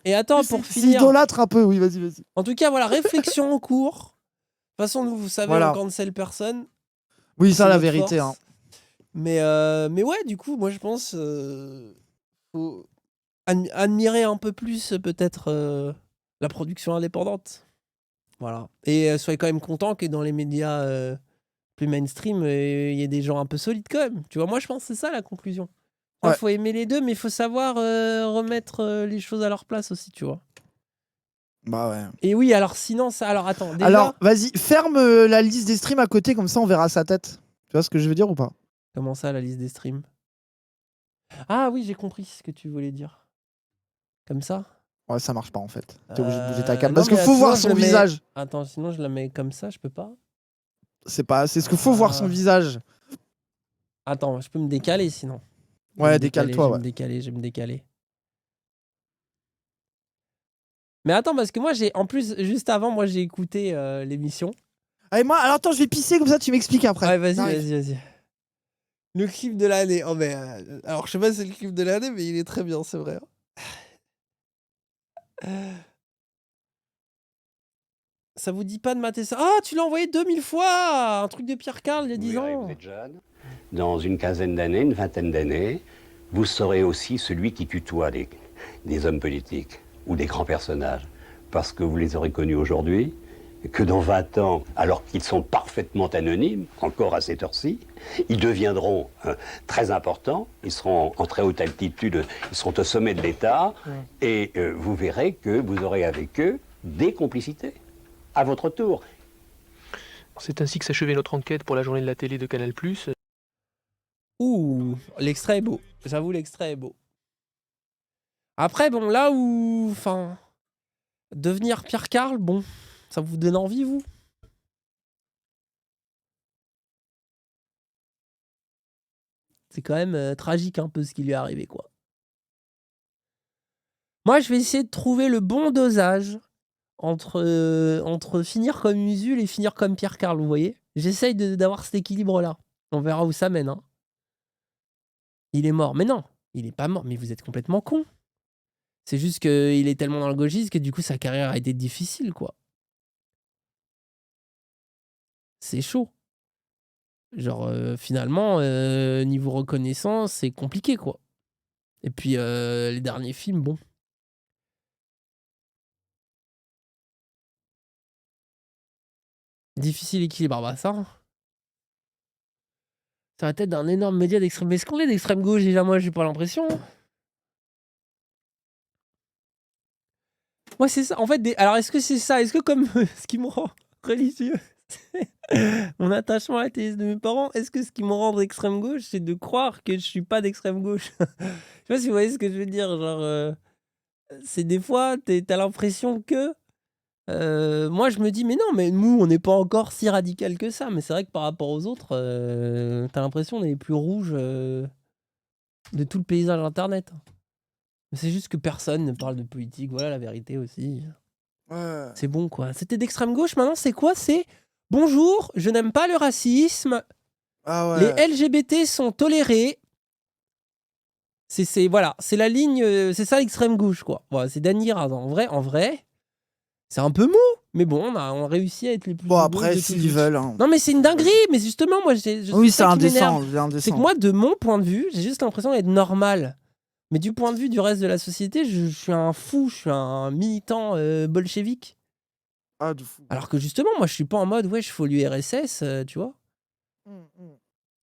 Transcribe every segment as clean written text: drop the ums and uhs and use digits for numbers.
Et attends, pour C'est finir. idolâtre un peu, oui, vas-y. En tout cas, voilà, réflexion en cours. De toute façon, nous, vous savez, Voilà. on cancel personne. Oui, C'est ça, la notre vérité. force. Mais ouais, du coup, moi, je pense faut admirer un peu plus, peut-être, la production indépendante. Voilà. Et soyez quand même content que dans les médias plus mainstream, il y ait des gens un peu solides quand même. Tu vois, moi, je pense que c'est ça la conclusion. Il Ouais. faut aimer les deux, mais il faut savoir remettre les choses à leur place aussi, tu vois. Bah ouais. Et oui, alors sinon, ça. Alors attends, déjà. Alors, vas-y, ferme la liste des streams à côté, comme ça on verra sa tête. Tu vois ce que je veux dire ou pas? Comment ça, la liste des streams? Ah oui, j'ai compris ce que tu voulais dire. Comme ça? Ouais, ça marche pas en fait. T'es obligé de bouger ta cam. Non, Parce qu'il mais faut sinon, voir je son le mets. visage. Attends, sinon, je la mets comme ça, je peux pas? C'est ce qu'il faut voir son visage. Attends, je peux me décaler sinon. Ouais, décale-toi, ouais. Je vais me décaler. Mais attends, parce que moi, en plus, juste avant, moi, j'ai écouté l'émission. Allez, moi, alors attends, je vais pisser, comme ça tu m'expliques après. Ouais, vas-y. Le clip de l'année. Oh, mais. Alors, je sais pas si c'est le clip de l'année, mais il est très bien, c'est vrai. Ça vous dit pas de mater ça? Ah, tu l'as envoyé 2000 fois! Un truc de Pierre Carl il y a 10 ans. Vous êtes jeune. Dans une quinzaine d'années, une vingtaine d'années, vous serez aussi celui qui tutoie des hommes politiques ou des grands personnages. Parce que vous les aurez connus aujourd'hui, que dans 20 ans, alors qu'ils sont parfaitement anonymes, encore à cette heure-ci, ils deviendront très importants, ils seront en très haute altitude, ils seront au sommet de l'État, et vous verrez que vous aurez avec eux des complicités. À votre tour. C'est ainsi que s'achevait notre enquête pour la journée de la télé de Canal+. Ouh, l'extrait est beau. J'avoue, l'extrait est beau. Après, bon, là où... Enfin... Devenir Pierre Carl, bon... Ça vous donne envie, vous? C'est quand même tragique un peu ce qui lui est arrivé, quoi. Moi, je vais essayer de trouver le bon dosage entre finir comme Usul et finir comme Pierre Carl, vous voyez? J'essaye d'avoir cet équilibre-là. On verra où ça mène. Hein. Il est mort. Mais non, il est pas mort. Mais vous êtes complètement con. C'est juste qu'il est tellement dans le gauchisme que du coup, sa carrière a été difficile, quoi. C'est chaud. Genre, finalement, niveau reconnaissance, c'est compliqué, quoi. Et puis, les derniers films, bon. Difficile équilibre, bah ça. C'est la tête d'un énorme média d'extrême... Mais est-ce qu'on est d'extrême gauche déjà? Moi, j'ai pas l'impression. Moi, c'est ça. En fait, alors, est-ce que c'est ça? Est-ce que comme ce qui me rend religieux, mon attachement à la thèse de mes parents, est-ce que ce qui me rend d'extrême gauche, c'est de croire que je suis pas d'extrême gauche? Je sais pas si vous voyez ce que je veux dire. Genre, c'est des fois, t'as l'impression que... moi, je me dis, mais non, mais nous, on n'est pas encore si radical que ça. Mais c'est vrai que par rapport aux autres, t'as l'impression qu'on est les plus rouges de tout le paysage Internet. C'est juste que personne ne parle de politique. Voilà la vérité aussi. Ouais. C'est bon, quoi. C'était d'extrême gauche. Maintenant, c'est quoi? C'est bonjour, je n'aime pas le racisme. Ah Les ouais. LGBT sont tolérés. Voilà, c'est la ligne. C'est ça l'extrême gauche, quoi. Voilà, c'est Dany Raz. En vrai, c'est un peu mou. Mais bon, on a réussi à être les plus Bon, de après, gauche de s'ils tous. veulent. Hein. Non, mais c'est une dinguerie. Mais justement, moi, Oui, c'est indécent. c'est que moi, de mon point de vue, j'ai juste l'impression d'être normal. Mais du point de vue du reste de la société, je suis un fou, je suis un militant bolchevique. Ah, de fou. Alors que justement, moi, je suis pas en mode, ouais, il faut l'URSS, tu vois.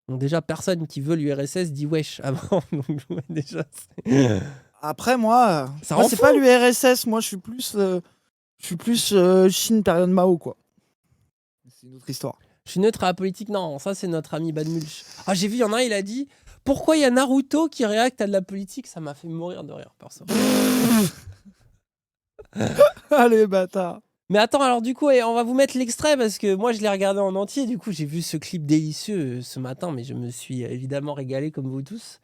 Donc déjà, personne qui veut l'URSS dit wesh avant. Donc ouais, déjà, Après, moi, ça moi rend c'est fou. pas l'URSS. Moi, je suis plus Chine période Mao, quoi. C'est une autre histoire. Je suis neutre à la politique. Non, ça, c'est notre ami Badmulch. Ah, j'ai vu, il y en a un, il a dit, pourquoi il y a Naruto qui réacte à de la politique? Ça m'a fait mourir de rire, perso. Allez, bâtard. Mais attends, alors du coup, on va vous mettre l'extrait parce que moi, je l'ai regardé en entier. Du coup, j'ai vu ce clip délicieux ce matin, mais je me suis évidemment régalé comme vous tous.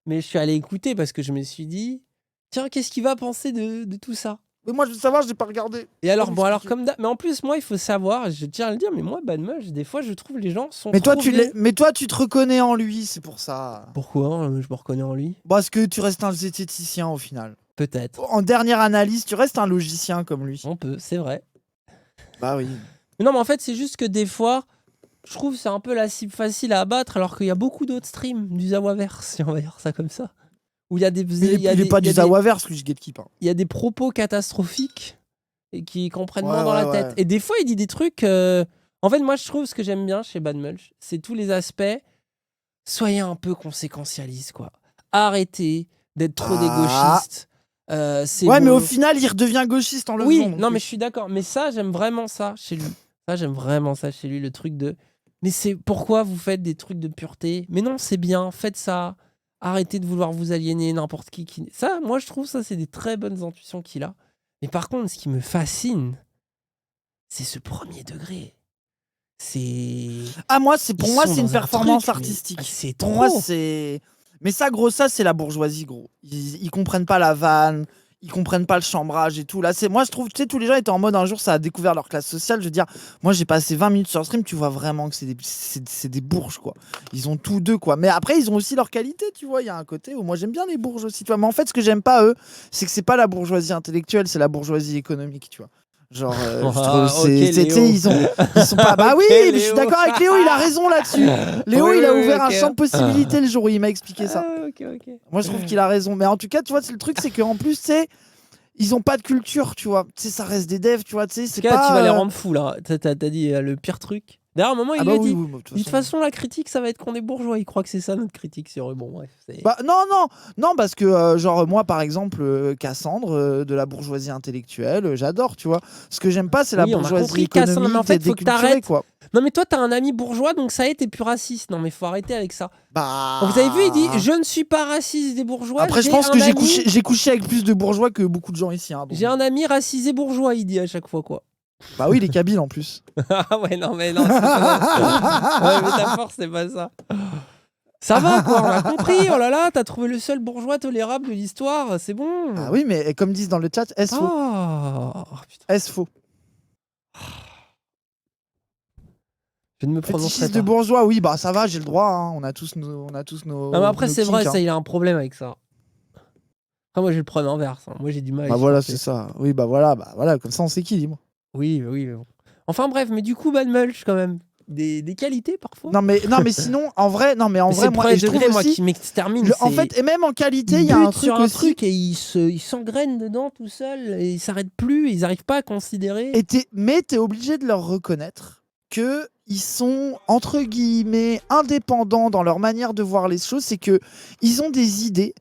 Mais je suis allé écouter parce que je me suis dit, tiens, qu'est-ce qu'il va penser de tout ça? Mais moi, je veux savoir, j'ai pas regardé. Et alors, Faut bon, alors m'expliquer. comme mais en plus, moi, il faut savoir, je tiens à le dire, mais moi, Badmulch, des fois, je trouve les gens sont Mais toi, trop vieux. mais toi, tu te reconnais en lui, c'est pour ça. Pourquoi je me reconnais en lui? Parce que tu restes un zététicien au final. Peut-être. En dernière analyse, tu restes un logicien comme lui. On peut, c'est vrai. Bah oui. Mais non, mais en fait, c'est juste que des fois, je trouve que c'est un peu la cible facile à abattre, alors qu'il y a beaucoup d'autres streams du Zawaverse, si on va dire ça comme ça. Où il y a des. Il est pas du Zawaverse, lui, je Gatekeep. Il y a des propos catastrophiques et qui comprennent moins dans Ouais, la tête. ouais. Et des fois, il dit des trucs. En fait, moi, je trouve ce que j'aime bien chez Bad Mulch, c'est tous les aspects. Soyez un peu conséquentialiste, quoi. Arrêtez d'être trop des gauchistes. C'est Ouais, bon. mais au final, il redevient gauchiste en le Oui, faisant. non, mais je suis d'accord. Mais ça, j'aime vraiment ça chez lui. Ça, j'aime vraiment ça chez lui, le truc de. Mais c'est pourquoi vous faites des trucs de pureté? Mais non, c'est bien, faites ça. Arrêtez de vouloir vous aliéner n'importe qui. Ça, moi, je trouve ça, c'est des très bonnes intuitions qu'il a. Mais par contre, ce qui me fascine, c'est ce premier degré. C'est. Ah, moi, pour Ils moi, sont c'est une dans un performance truc, mais- artistique. Ah, c'est Pour trop. moi, c'est. Mais ça, gros, ça, c'est la bourgeoisie, gros. Ils comprennent pas la vanne, ils comprennent pas le chambrage et tout. Là, moi, je trouve, tu sais, tous les gens étaient en mode un jour, ça a découvert leur classe sociale. Je veux dire, moi, j'ai passé 20 minutes sur le stream, tu vois vraiment que c'est des bourges, quoi. Ils ont tous deux, quoi. Mais après, ils ont aussi leurs qualités, tu vois. Il y a un côté où moi, j'aime bien les bourges aussi, tu vois. Mais en fait, ce que j'aime pas, eux, c'est que c'est pas la bourgeoisie intellectuelle, c'est la bourgeoisie économique, tu vois. Genre, je Ah, trouve, ok, tu sais, Léo. ils sont pas. Bah Ok, oui, mais je suis Léo. d'accord avec Léo, il a raison là-dessus. Léo, Oui, il a oui, ouvert ok. un champ de possibilités le jour où il m'a expliqué ça. Ah, ok. Moi, je trouve qu'il a raison. Mais en tout cas, tu vois, c'est le truc, c'est qu'en plus, tu sais, ils ont pas de culture, tu vois. Tu sais, ça reste des devs, tu vois. Tu sais, En c'est tout cas, pas. tu vas les rendre fous, là. T'as dit le pire truc. D'ailleurs, à un moment, il Ah lui bah a oui, dit. oui, bah, De toute façon, la critique, ça va être qu'on est bourgeois. Il croit que c'est ça notre critique sur eux. Bon, bref. Bah non, parce que genre moi par exemple Cassandre de la bourgeoisie intellectuelle, j'adore, tu vois. Ce que j'aime pas, c'est la Oui, on a bourgeoisie compris, Cassandre, économique mais en fait, des faut que déculturés, t'arrêtes. quoi. Non, mais toi, t'as un ami bourgeois, donc ça y est, t'es plus raciste. Non, mais faut arrêter avec ça. Bah. Vous avez vu, il dit je ne suis pas raciste des bourgeois. Après, je j'ai pense un que j'ai ami- couché avec plus de bourgeois que beaucoup de gens ici. Hein, donc. J'ai un ami racisé bourgeois, il dit à chaque fois, quoi. Bah oui, les Kabyles en plus. Ah ouais, non, c'est pas ça. Ouais, mais ta force, c'est pas ça. Ça va, quoi, on a compris. Oh là là, t'as trouvé le seul bourgeois tolérable de l'histoire. C'est bon. Ah oui, mais comme disent dans le chat, est-ce faux Oh, putain. Est-ce faux Je ne me prononcerai Fétichiste pas. de bourgeois, oui, bah ça va, j'ai le droit. Hein. On a tous nos. Non, mais après, nos c'est vrai, kinks, ça, hein. il a un problème avec ça. Après, moi, j'ai le problème inverse. Hein. Moi, j'ai du mal à Bah voilà, supporter. c'est ça. Oui, bah voilà, comme ça on s'équilibre. Oui, mais bon. Enfin, bref, mais du coup, Bad Mulch, quand même. Des qualités, parfois. Non mais sinon, en vrai, Mais c'est moi, le premier et je trouve degré, moi, aussi, qui m'extermine. en c'est- fait, et même en qualité, il il y a un bute truc sur un aussi. truc et il s'engraine dedans tout seul et il s'arrête plus et ils n'arrivent pas à considérer. Mais t'es obligé de leur reconnaître que ils sont entre guillemets indépendants dans leur manière de voir les choses. C'est que ils ont des idées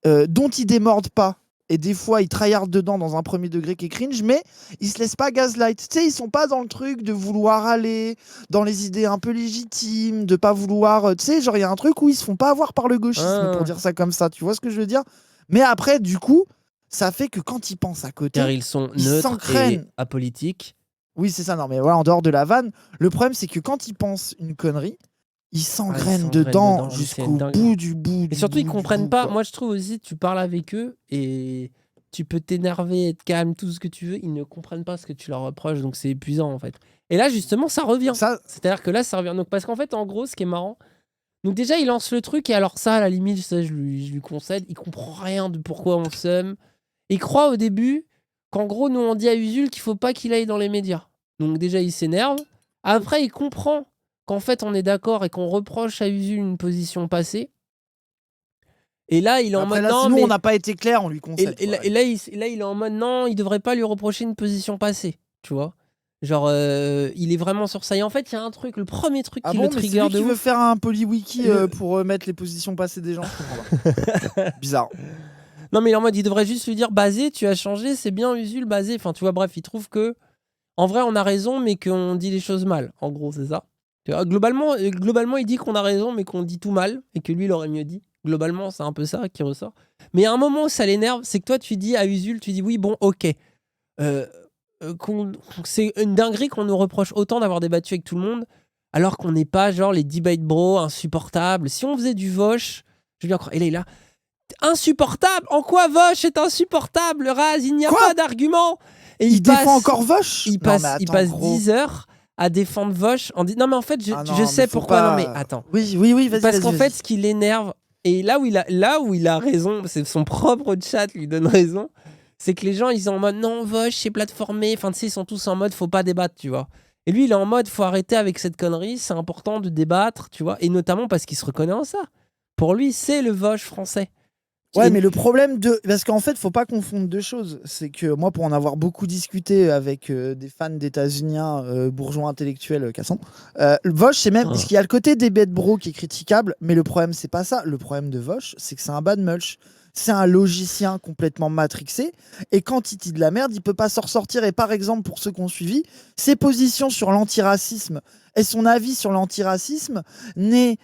dont ils démordent pas. Et des fois, ils tryhardent dedans dans un premier degré qui est cringe, mais ils se laissent pas gaslight. Tu sais, ils sont pas dans le truc de vouloir aller dans les idées un peu légitimes, de pas vouloir. Tu sais, genre, il y a un truc où ils se font pas avoir par le gauchisme, Ah. pour dire ça comme ça. Tu vois ce que je veux dire? Mais après, du coup, ça fait que quand ils pensent à côté. Car ils sont ils neutres et s'engrainent. apolitiques. Oui, c'est ça, non, mais voilà, en dehors de la vanne, le problème, c'est que quand ils pensent une connerie, ils s'engrainent s'engrainent dedans dedans, c'est jusqu'au une dingue. bout du bout. Et surtout, ils comprennent pas. Moi, je trouve aussi, tu parles avec eux et tu peux t'énerver, être calme, tout ce que tu veux. Ils ne comprennent pas ce que tu leur reproches, donc c'est épuisant en fait. Et là, justement, ça revient. Ça, C'est-à-dire que là, ça revient. Donc, parce qu'en fait, en gros, ce qui est marrant, donc déjà, il lance le truc et alors ça, à la limite, ça, je lui concède. Il comprend rien de pourquoi on s'aime. Il croit au début qu'en gros, nous, on dit à Usul qu'il faut pas qu'il aille dans les médias. Donc déjà, il s'énerve. Après, il comprend qu'en fait, on est d'accord et qu'on reproche à Usul une position passée. Et là, il est en après, mode là, non, sinon, mais... on n'a pas été clair, on lui Et, concède. et là, quoi. et là, il est en mode non, il devrait pas lui reprocher une position passée, tu vois. Genre, il est vraiment sur ça. Et en fait, il y a un truc, le premier truc Ah qui bon, le mais c'est trigger lui de qui veut ouf. faire un polywiki Le- pour mettre les positions passées des gens. Je comprends pas. Bizarre. Non, mais il est en mode, il devrait juste lui dire basé, tu as changé, c'est bien Usul, basé. Enfin, tu vois, bref, il trouve que en vrai, on a raison, mais qu'on dit les choses mal. En gros, c'est ça. Tu vois, globalement, il dit qu'on a raison, mais qu'on dit tout mal et que lui, il aurait mieux dit. Globalement, c'est un peu ça qui ressort. Mais il y a un moment où ça l'énerve, c'est que toi, tu dis à Usul, tu dis oui, bon, ok. C'est une dinguerie qu'on nous reproche autant d'avoir débattu avec tout le monde, alors qu'on n'est pas genre les debate bros insupportables. Si on faisait du Vosh, je veux bien croire. Et là, il est là. Insupportable? En quoi Vosh est insupportable, Raz? Il n'y a Quoi pas d'argument. Et Il défend encore Vosh. il Non, passe, mais il attends, passe gros. 10 heures à défendre Vosh. Non, mais en fait, Ah non, je mais sais faut pourquoi. pas- Non, mais attends. Oui, vas-y. Parce qu'en vas-y. fait, ce qui l'énerve, Et là où il a raison, c'est son propre chat lui donne raison, c'est que les gens, ils sont en mode non, Vosh, c'est plateformé. Enfin, tu sais, ils sont tous en mode faut pas débattre, tu vois. Et lui, il est en mode faut arrêter avec cette connerie, c'est important de débattre, tu vois. Et notamment parce qu'il se reconnaît en ça. Pour lui, c'est le Vosh français. Ouais, Et- mais le problème de. Parce qu'en fait, faut pas confondre deux choses. C'est que moi, pour en avoir beaucoup discuté avec des fans d'états-uniens bourgeois intellectuels cassants, Vosh, c'est même. Ah. Parce qu'il y a le côté des bêtes bro qui est critiquable, mais le problème, c'est pas ça. Le problème de Vosh, c'est que c'est un bad mulch. C'est un logicien complètement matrixé. Et quand il dit de la merde, il peut pas s'en ressortir. Et par exemple, pour ceux qui ont suivi, ses positions sur l'antiracisme et son avis sur l'antiracisme n'est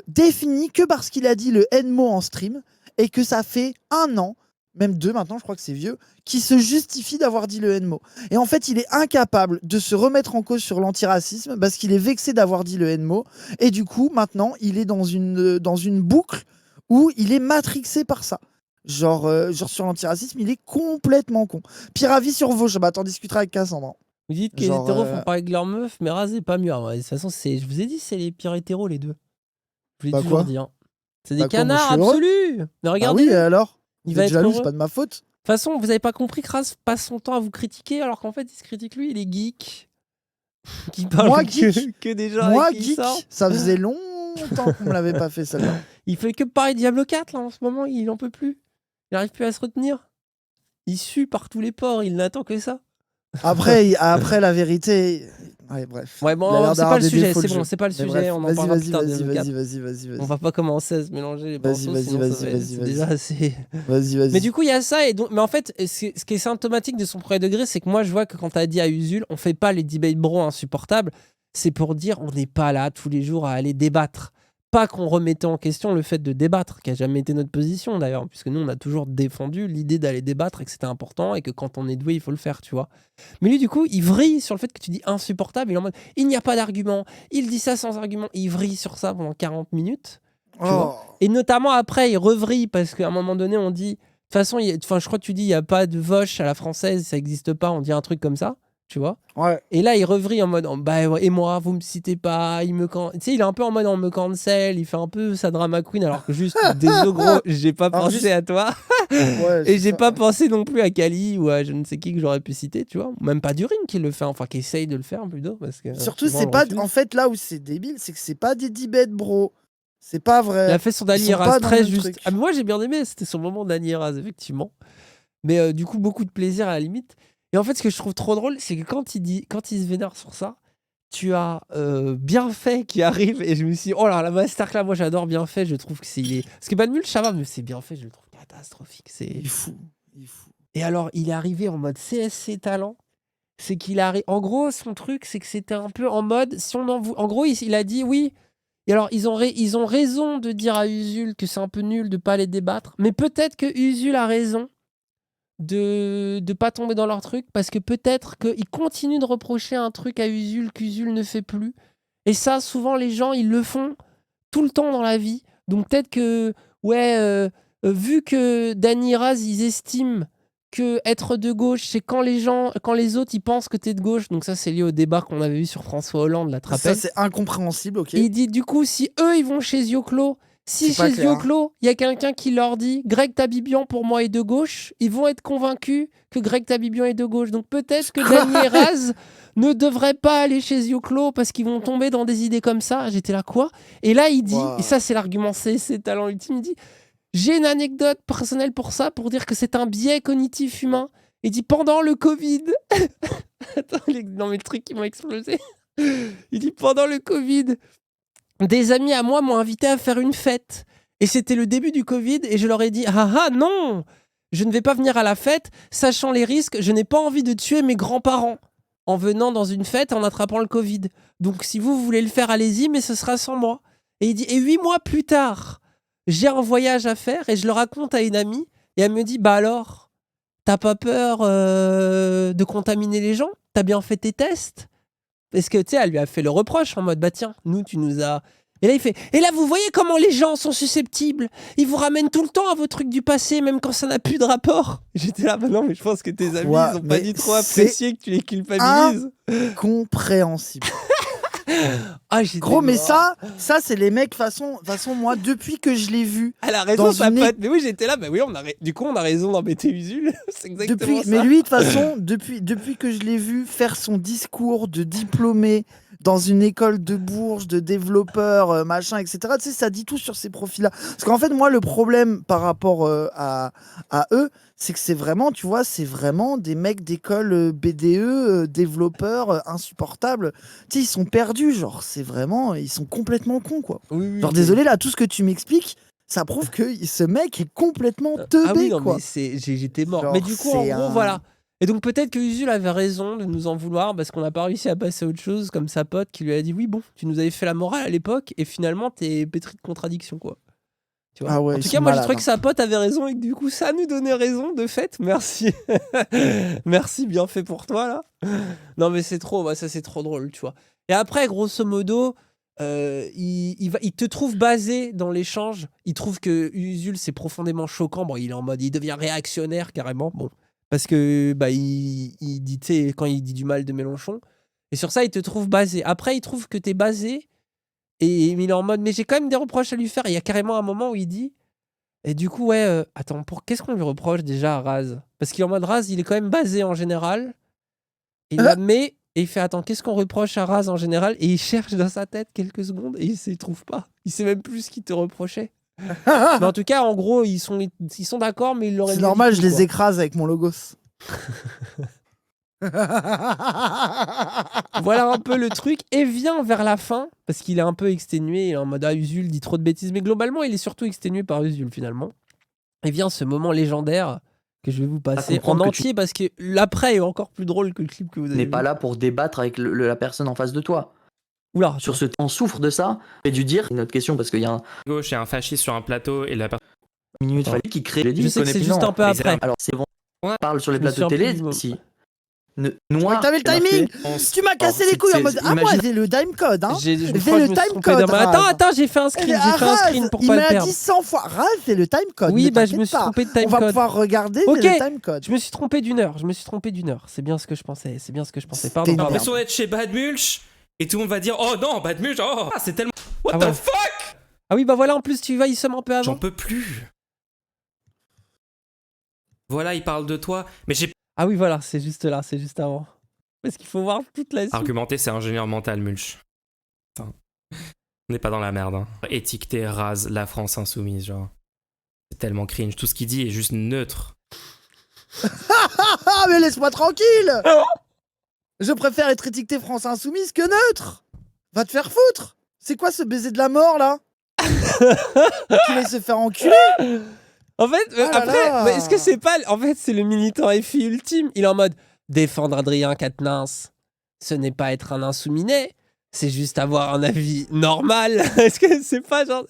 défini que parce qu'il a dit le N-mot en stream et que ça fait 1 an, même 2 maintenant, je crois que c'est vieux, qui se justifie d'avoir dit le N-mot. Et en fait, il est incapable de se remettre en cause sur l'antiracisme parce qu'il est vexé d'avoir dit le N-mot. Et du coup, maintenant, il est dans une boucle où il est matrixé par ça. Genre sur l'antiracisme, il est complètement con. Pire avis sur Vosges, bah t'en discuteras avec Cassandre. Vous dites que les Genre, hétéros font pas avec leur meuf, mais rasez pas mieux. De toute façon, je vous ai dit, c'est les pires hétéros, les deux. Je vous l'ai Bah toujours quoi dit. Hein. C'est des Bah quoi, moi, je canards suis heureux. absolus. Mais Ah regardez, oui, et alors il Vous va êtes être jaloux, heureux. c'est pas de ma faute. De toute façon, vous avez pas compris que Raz passe son temps à vous critiquer, alors qu'en fait, il se critique lui, il est geek. Qui parle Moi, que, geek. que des gens Moi, avec qui il geek, sort. ça faisait longtemps qu'on me l'avait pas fait celle-là. Il fait que pareil Diablo 4 là en ce moment, il en peut plus. Il arrive plus à se retenir. Il sue par tous les ports, il n'attend que ça. Après, la vérité. Ouais, bref. Ouais, Il a bon, l'air c'est d'avoir pas le des sujet, défauts, c'est le bon, jeu. c'est pas le Mais sujet, bref, on en vas-y, parlera plus vas-y, tard. vas-y, Diablo 4. vas-y. On va pas commencer à se mélanger les Vas-y, pinceaux, vas-y, sinon vas-y, ça va vas-y, être- c'est vas-y. déjà assez. Vas-y. Mais du coup, il y a ça, et donc, mais en fait, ce qui est symptomatique de son premier degré, c'est que moi, je vois que quand t'as dit à Usul, on fait pas les debate bros insupportables, c'est pour dire on n'est pas là tous les jours à aller débattre. Pas qu'on remettait en question le fait de débattre, qui a jamais été notre position d'ailleurs, puisque nous, on a toujours défendu l'idée d'aller débattre et que c'était important et que quand on est doué, il faut le faire, tu vois. Mais lui, du coup, il vrille sur le fait que tu dis insupportable, il est en mode il n'y a pas d'argument, il dit ça sans argument, il vrille sur ça pendant 40 minutes. Tu vois. Et notamment après, il revrille parce qu'à un moment donné, on dit. De toute façon, je crois que tu dis il n'y a pas de Vosh à la française, ça n'existe pas, on dit un truc comme ça, tu vois. Ouais. Et là, il revrille en mode bah ouais, et moi, vous me citez pas, tu sais, il est un peu en mode on me cancel, il fait un peu sa drama queen, alors que juste, désolé gros, j'ai pas Alors, pensé juste- à toi. Ouais, Et c'est j'ai ça. pas pensé non plus à Kali ou à je ne sais qui que j'aurais pu citer, tu vois. Même pas Durin qui le fait, enfin qui essaye de le faire plutôt. Parce que, Surtout, souvent, c'est on le pas. refuse. En fait, là où c'est débile, c'est que c'est pas des debates, bro. C'est pas vrai. Il a fait son Dany Ils sont Eras pas dans très le juste. truc. Ah, mais moi j'ai bien aimé, c'était son moment Dany Eras, effectivement. Mais du coup, beaucoup de plaisir à la limite. Et en fait, ce que je trouve trop drôle, c'est que quand il se vénère sur ça, tu as Bienfait qui arrive et je me suis dit, oh là, la masterclass, moi j'adore Bienfait, je trouve que c'est. Parce que Badmul, ça va, mais c'est Bienfait, je le trouve catastrophique. Il est fou. Il est fou. Et alors, il est arrivé en mode CSC talent. C'est qu'il arrive. En gros, son truc, c'est que c'était un peu en mode. Si on en, en gros, il a dit oui. Et alors, ils ont raison de dire à Usul que c'est un peu nul de pas les débattre. Mais peut-être que Usul a raison de pas tomber dans leur truc. Parce que peut-être qu'ils continuent de reprocher un truc à Usul qu'Usul ne fait plus. Et ça, souvent, les gens, ils le font tout le temps dans la vie. Donc peut-être que, ouais, vu que Dany Raz, ils estiment que être de gauche, c'est quand les autres, ils pensent que t'es de gauche. Donc ça, c'est lié au débat qu'on avait vu sur François Hollande, la Ça, trapèze. c'est incompréhensible, ok. Et il dit, du coup, si eux, ils vont chez Zioclo, si C'est pas chez clair. Zioclo, il y a quelqu'un qui leur dit Greg Tabibian, pour moi, est de gauche, ils vont être convaincus que Greg Tabibian est de gauche. Donc peut-être que Dany Raz ne devrait pas aller chez Zioclo parce qu'ils vont tomber dans des idées comme ça. J'étais là, quoi? Et là, il dit, Wow. et ça, c'est l'argument, c'est talent ultime, il dit j'ai une anecdote personnelle pour ça, pour dire que c'est un biais cognitif humain. Il dit pendant le Covid. Attends, non, mais le truc qui m'a explosé. Il dit pendant le Covid, des amis à moi m'ont invité à faire une fête. Et c'était le début du Covid et je leur ai dit ah non, je ne vais pas venir à la fête, sachant les risques, je n'ai pas envie de tuer mes grands-parents en venant dans une fête en attrapant le Covid. Donc si vous voulez le faire, allez-y, mais ce sera sans moi. Et il dit et 8 mois plus tard, j'ai un voyage à faire et je le raconte à une amie et elle me dit bah alors, t'as pas peur de contaminer les gens? T'as bien fait tes tests? Parce que, tu sais, elle lui a fait le reproche en mode, bah tiens, nous, tu nous as... Et là, il fait, et là, vous voyez comment les gens sont susceptibles? Ils vous ramènent tout le temps à vos trucs du passé, même quand ça n'a plus de rapport. J'étais là, bah non, mais je pense que tes amis, Ouais, ils ont pas mais dit trop c'est apprécier que tu les culpabilises. Compréhensible. Ah, j'étais Gros, mais mort. ça c'est les mecs façon moi, depuis que je l'ai vu. Elle a raison, dans sa une pote. Mais oui, j'étais là. Bah oui, du coup, on a raison d'embêter Usul. C'est exactement ça. Mais lui, de toute façon, depuis que je l'ai vu faire son discours de diplômé dans une école de Bourges, de développeur, machin, etc., tu sais, ça dit tout sur ces profils-là. Parce qu'en fait, moi, le problème par rapport à eux, c'est que c'est vraiment, tu vois, c'est vraiment des mecs d'école BDE, développeurs, insupportables. Tu sais, ils sont perdus, genre, c'est vraiment, ils sont complètement cons, quoi. Oui, oui, Genre, désolé, là, tout ce que tu m'expliques, ça prouve que ce mec est complètement teubé, Ah oui, non, quoi. mais j'étais mort. Genre, Mais du coup, en c'est gros, un- voilà. Et donc, peut-être que Usul avait raison de nous en vouloir parce qu'on n'a pas réussi à passer à autre chose, comme sa pote qui lui a dit oui, bon, tu nous avais fait la morale à l'époque et finalement, t'es pétri de contradictions, quoi. Tu vois. Ah ouais, En ils tout sont cas, moi, j'ai malades, trouvé hein. que sa pote avait raison et que du coup, ça nous donnait raison, de fait. Merci. Merci, bien fait pour toi, là. Non, mais c'est trop, bah, ça, c'est trop drôle, tu vois. Et après, grosso modo, il te trouve basé dans l'échange. Il trouve que Usul, c'est profondément choquant. Bon, il est en mode, il devient réactionnaire, carrément. Bon, parce que, bah, il dit, tu sais, quand il dit du mal de Mélenchon. Et sur ça, il te trouve basé. Après, il trouve que t'es basé. Et il est en mode, mais j'ai quand même des reproches à lui faire. Il y a carrément un moment où il dit, et du coup, ouais, attends, qu'est-ce qu'on lui reproche déjà à Raz? Parce qu'il est en mode Raz, il est quand même basé en général. Il la met et il fait, attends, qu'est-ce qu'on reproche à Raz en général? Et il cherche dans sa tête quelques secondes et il ne trouve pas. Il sait même plus ce qu'il te reprochait. Mais en tout cas, en gros, ils sont d'accord, mais ils l'auraient C'est mieux normal, dit je que lui, les quoi. écrase avec mon logos. Voilà un peu le truc. Et vient vers la fin, parce qu'il est un peu exténué, il est en mode ah, Usul dit trop de bêtises. Mais globalement, il est surtout exténué par Usul finalement. Et vient ce moment légendaire que je vais vous passer en comprendre que tu entier parce que l'après est encore plus drôle que le clip que vous avez n'es vu. pas là pour débattre avec la personne en face de toi. Oula, Sur attends. on souffre de ça. Et dû dire une autre question parce qu'il y a un Gauche et un fasciste sur un plateau et la personne. minute Attends. fallait qui crée. Je sais que c'est juste un peu Mais après. Alors c'est bon. Ouais. On parle sur les Je me plateaux souviens télé. plus du mot. Si Ouais, noir. t'avais le c'est marqué. timing. Tu m'as cassé les couilles en mode ah moi j'ai le time code hein. Je J'ai crois que le je me suis time trompé code. d'un mot. Raz. Attends, j'ai fait un screen. J'ai fait un Raz, screen pour il pas me le l'a perdre. dit 100 fois. Raz, c'est le time code. Oui, ne bah je t'inquiète me suis pas. trompé de On time va code. pouvoir regarder Ok. le time code. Je me suis trompé d'une heure. C'est bien ce que je pensais. Pardon, C'était pardon. L'impression d'être chez Bad Mulch et tout le monde va dire oh non, Bad Mulch, oh, c'est tellement. What Ah the ouais. fuck? Ah oui, bah voilà, en plus tu vas, il somme un peu J'en avant. peux plus. Voilà, il parle de toi. Mais j'ai Ah oui, voilà, c'est juste là, c'est juste avant. Parce qu'il faut voir toute la suite. argumenté, c'est ingénieur mental, Mulch. Enfin, on n'est pas dans la merde. Hein. Étiqueter, rase, la France insoumise, genre. C'est tellement cringe. Tout ce qu'il dit est juste neutre. Ah mais laisse-moi tranquille. Je préfère être étiqueté France Insoumise que neutre. Va te faire foutre. C'est quoi ce baiser de la mort là? Tu vas se faire enculer. En fait, Ah là après, là. mais est-ce que c'est pas. En fait, c'est le militant FI ultime. Il est en mode défendre Adrien Quatennens, ce n'est pas être un insouminé, c'est juste avoir un avis normal. Est-ce que c'est pas genre.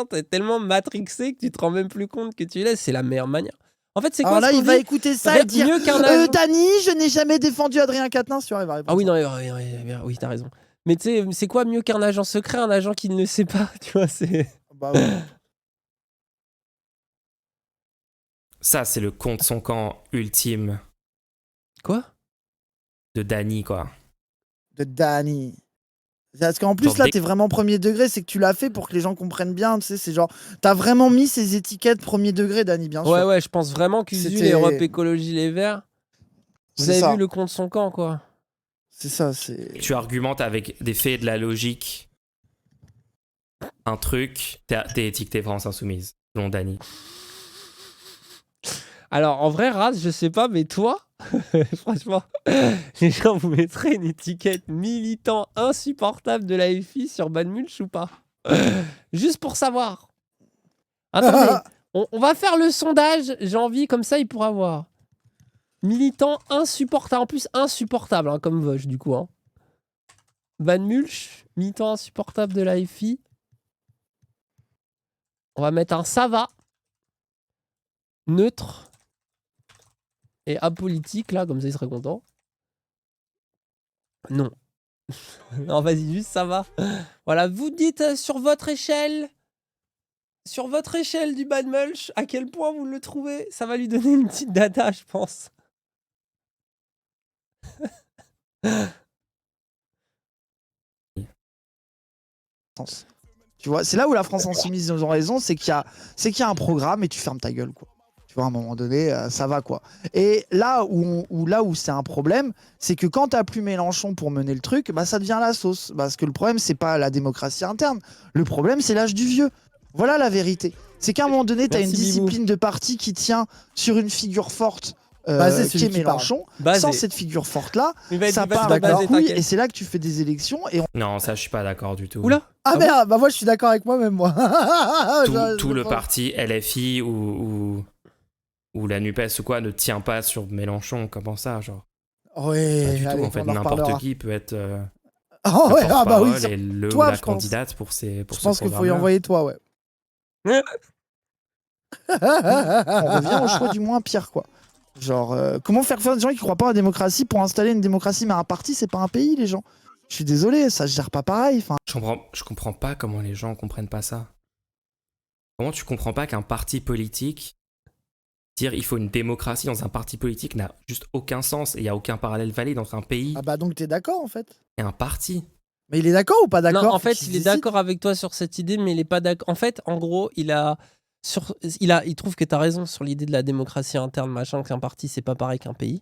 T'es tellement matrixé que tu te rends même plus compte que tu l'es? C'est la meilleure manière. En fait, c'est quoi Alors là, ce qu'on il va dit? écouter ça et dire mieux qu'un agent. Dany, je n'ai jamais défendu Adrien Quatennens. Tu vois, il va répondre Ah oui, ça. non, oui, t'as raison. Mais tu sais, c'est quoi mieux qu'un agent secret, un agent qui ne le sait pas, tu vois, c'est... Bah oui. Ça, c'est le contre son camp ultime Quoi? de Dany, quoi. De Dany. Parce qu'en plus, Genre là, dès- t'es vraiment premier degré, c'est que tu l'as fait pour que les gens comprennent bien, tu sais, c'est genre, t'as vraiment mis ces étiquettes premier degré, Dany, bien sûr. Ouais, je pense vraiment qu'Usul C'était- et Europe Écologie Les Verts, vous C'est avez ça. vu le contre son camp, quoi. C'est ça, c'est... Tu argumentes avec des faits et de la logique. Un truc, t'es étiqueté France insoumise, selon Dany. Alors, en vrai, Raz, je sais pas, mais toi, franchement, les gens vous mettraient une étiquette militant insupportable de la FI sur Bad Mulch ou pas? Juste pour savoir. Attendez, on va faire le sondage, j'ai envie, comme ça, il pourra voir. Militant insupportable, en plus insupportable, hein, comme Vosges, du coup. Hein. Bad Mulch, militant insupportable de la FI. On va mettre un ça va, neutre et apolitique, là, comme ça il serait content. Non. Non, vas-y, juste ça va. Voilà, vous dites sur votre échelle du Bad Mulch, à quel point vous le trouvez. Ça va lui donner une petite data, je pense. sens. Tu vois, c'est là où la France insoumise ils ont raison, c'est qu'il y a un programme et tu fermes ta gueule, quoi. Tu vois, à un moment donné, ça va, quoi. Et là où c'est un problème, c'est que quand t'as plus Mélenchon pour mener le truc, bah ça devient la sauce. Parce que le problème, c'est pas la démocratie interne. Le problème, c'est l'âge du vieux. Voilà la vérité. C'est qu'à un moment donné, t'as une Merci, Bibou. discipline de parti qui tient sur une figure forte Basé, qui celui est qui parle. Mélenchon. Basé. Sans cette figure forte-là, Il va être ça part basé, en couille, t'inquiète. et c'est là que tu fais des élections et Non, ça, je suis pas d'accord du tout. Oula. Ah Ah merde, bah moi je suis d'accord avec moi-même, moi. Tout le parti LFI ou la NUPES ou quoi ne tient pas sur Mélenchon. Comment ça, genre Ouais, Pas du allez, tout, en fait. on en N'importe reparlera. qui peut être Ah ouais, le ah bah oui, porte-parole et le toi, ou la je pense. candidate pour ce Je pense qu'il faut y programme-là. envoyer toi, ouais. on revient au choix du moins pire, quoi. Genre, comment faire des gens qui croient pas à la démocratie pour installer une démocratie? Mais un parti, c'est pas un pays, les gens. Je suis désolé, ça se gère pas pareil. Enfin, Je comprends pas comment les gens comprennent pas ça. Comment tu comprends pas qu'un parti politique, dire il faut une démocratie dans un parti politique n'a juste aucun sens et il n'y a aucun parallèle valide entre un pays Ah bah donc t'es d'accord en fait. et un parti. Mais il est d'accord ou pas d'accord? Non, en Faut fait, qu'il il est décide. d'accord avec toi sur cette idée, mais il est pas d'accord. En fait, en gros, il trouve que tu as raison sur l'idée de la démocratie interne, machin, qu'un parti, c'est pas pareil qu'un pays.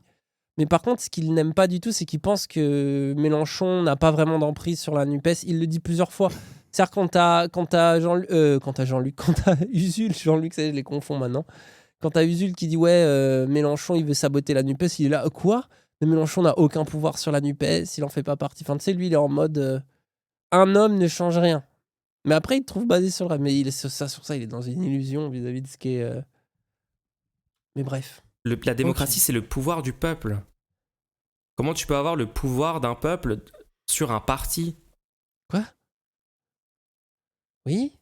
Mais par contre, ce qu'il n'aime pas du tout, c'est qu'il pense que Mélenchon n'a pas vraiment d'emprise sur la NUPES. Il le dit plusieurs fois. C'est-à-dire quand t'as Jean-Luc, quand t'as Usul, Jean-Luc, ça, je les confonds maintenant. Quand t'as Usul qui dit ouais, Mélenchon, il veut saboter la NUPES, il est là, quoi? Mais Mélenchon n'a aucun pouvoir sur la NUPES, il en fait pas partie. Enfin, tu sais, lui, il est en mode un homme ne change rien. Mais après, il te trouve basé sur le reste. Mais sur ça, il est dans une illusion vis-à-vis de ce qui est. Mais bref. La démocratie, c'est le pouvoir du peuple. Comment tu peux avoir le pouvoir d'un peuple sur un parti? Quoi? Oui.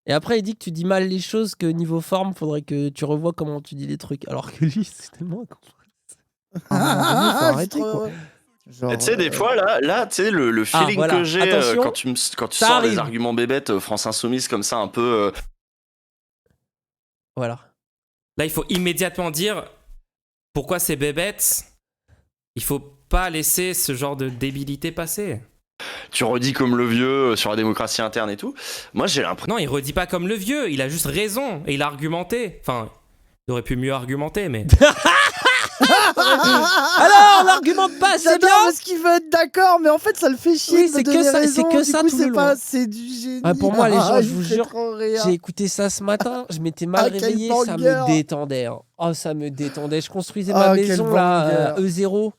Et après, il dit que tu dis mal les choses, que niveau forme, faudrait que tu revoies comment tu dis les trucs. Alors que lui, c'est tellement incompréhensible. à un moment donné, faut c'est arrêter, trop- quoi. Genre, Et tu sais, des fois, là tu sais, le feeling voilà. que j'ai Attention, quand tu ça sors arrive. les arguments bébêtes France Insoumise comme ça, un peu. Voilà. Là, il faut immédiatement dire pourquoi c'est bébête. Il faut pas laisser ce genre de débilité passer. Tu redis comme le vieux sur la démocratie interne et tout. Moi, j'ai l'impression. Non, il redit pas comme le vieux, il a juste raison et il a argumenté. Enfin, il aurait pu mieux argumenter, mais. Alors, on n'argumente pas, c'est J'adore bien. parce qu'il veut être d'accord, mais en fait ça le fait chier. Oui, de me c'est que donner ça- raison. c'est que Du ça coup, tout c'est le pas, long. c'est du génie. Ouais, pour moi, les gens, Ah, je il vous fait jure, trop rire. J'ai écouté ça ce matin, je m'étais mal Ah, quel réveillé, ça banger. me détendait. Hein. Oh, ça me détendait. Je construisais Ah, ma quel maison là, banger. E0,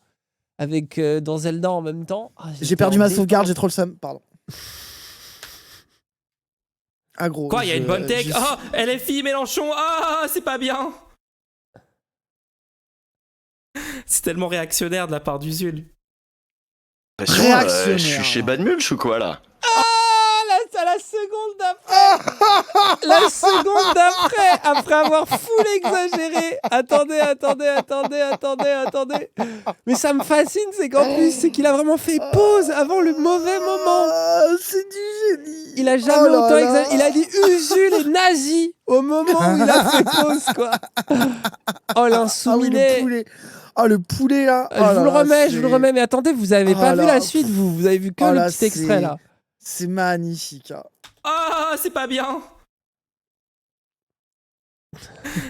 avec dans Zelda en même temps. Ah, J'ai j'étais perdu en ma détente. sauvegarde, j'ai trop le seum. Pardon. Ah gros. Quoi, il y a une bonne take? Oh, LFI, Mélenchon, ah, c'est pas bien. C'est tellement réactionnaire de la part d'Usul. Réactionnaire. Je suis chez Bad Mulch ou quoi là? À la seconde d'après. La seconde d'après, après avoir full exagéré. Attendez. Mais ça me fascine, c'est qu'en plus, c'est qu'il a vraiment fait pause avant le mauvais moment. Ah, c'est du génie. Il a jamais Oh là autant là. exagéré. Il a dit Usul est nazi au moment où il a fait pause, quoi. Oh, Ah oui, l'insouminé. le poulet. Ah, le poulet là. Oh Je là vous le là, remets, je vous le c'est- remets. Mais attendez, vous avez Oh pas vu là. la suite, vous avez vu que Oh le là, petit extrait c'est- là. C'est magnifique. Hein. Ah, c'est pas bien.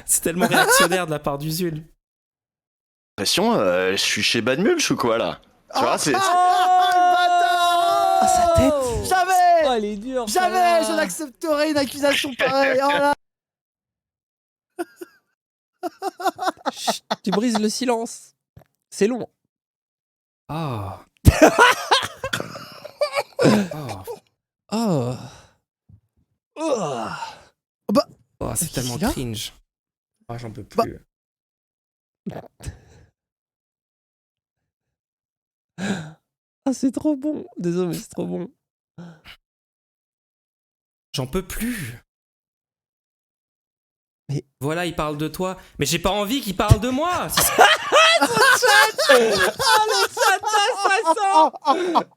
C'est tellement réactionnaire de la part d'Usul. Je suis chez Bad Mulch ou quoi là? Tu vois, c'est. Oh, sa tête. Jamais. Oh, elle est dure. Jamais je celle-là. n'accepterai une accusation pareille. Oh là. Chut, tu brises le silence. C'est long. Ah. Oh. Oh. Oh, c'est Qu'est-ce tellement qu'il a cringe. Oh, j'en peux Bah. plus. Ah, c'est trop bon. Désolé, mais c'est trop bon. J'en peux plus. Mais- Voilà, il parle de toi. Mais j'ai pas envie qu'il parle de moi. Si c'est-